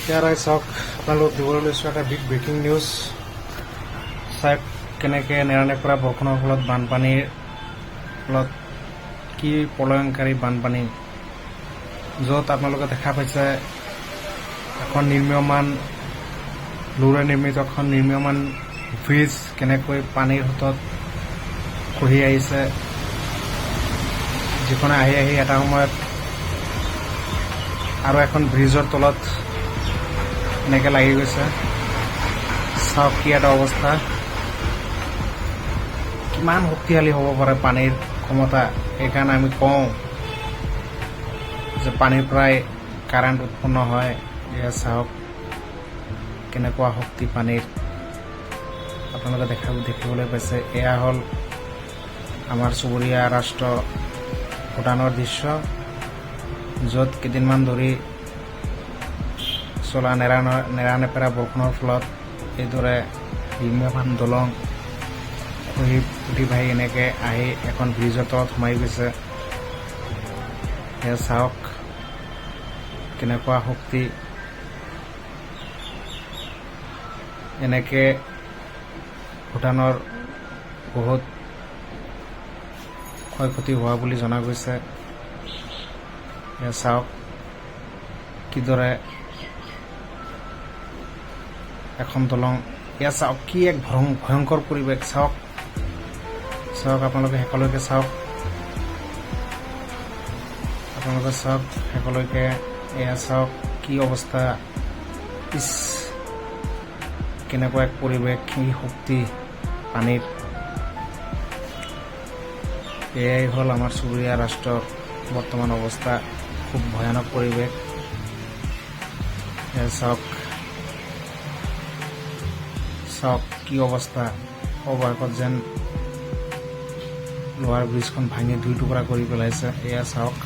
ইয়াৰ চাওক আপোনালোক দিবলৈ লৈছোঁ এটা বিগ ব্ৰেকিং নিউজ। চাওক কেনেকৈ নেৰানেপেৰা বৰষুণৰ ফলত বানপানীৰ ফলত কি প্ৰলয়ংকাৰী বানপানী, য'ত আপোনালোকে দেখা পাইছে এখন লোৰে নিৰ্মিত এখন নিৰ্মীয়মান ব্ৰিজ কেনেকৈ পানীৰ সোঁতত খহি আহিছে, যিখনে আহি আহি এটা সময়ত আৰু এখন ব্ৰিজৰ তলত এনেকৈ লাগি গৈছে। চাওক কি এটা অৱস্থা, কিমান শক্তিশালী হ'ব পাৰে পানীৰ ক্ষমতা। সেইকাৰণে আমি কওঁ যে পানীৰ পৰাই কাৰেণ্ট উৎপন্ন হয়। এয়া চাওক কেনেকুৱা শক্তি পানীৰ, আপোনালোকে দেখিবলৈ পাইছে। এয়া হ'ল আমাৰ চুবুৰীয়া ৰাষ্ট্ৰ ভূটানৰ দৃশ্য, য'ত কেইদিনমান ধৰি চলা নেৰানেপেৰা বৰষুণৰ ফলত এইদৰে নিৰ্মীয়মান দলং খহি উঠি ভাহি এনেকৈ আহি এখন ব্ৰিজৰ তলত সোমাই গৈছে। এয়া চাওক কেনেকুৱা শক্তি, এনেকৈ ভূটানৰ বহুত ক্ষয়ক্ষতি হোৱা বুলি জনা গৈছে। এয়া চাওক কিদৰে এখন দলং, এয়া চাওক কি এক ভয়ংকৰ পৰিৱেশ। চাওক আপোনালোকে শেষলৈকে চাওক, শেষলৈকে। এয়া চাওক কি অৱস্থা, কেনেকুৱা এক পৰিৱেশ, কি শক্তি পানীৰ। এয়াই হ'ল আমাৰ চুবুৰীয়া ৰাষ্ট্ৰৰ বৰ্তমান অৱস্থা, খুব ভয়ানক পৰিৱেশ। এয়া চাওক কি অৱস্থা, অৱশেষত যেন লোহাৰ ব্ৰিজখন ভাঙি দুই টুকুৰা কৰি পেলাইছে। এয়া চাওক।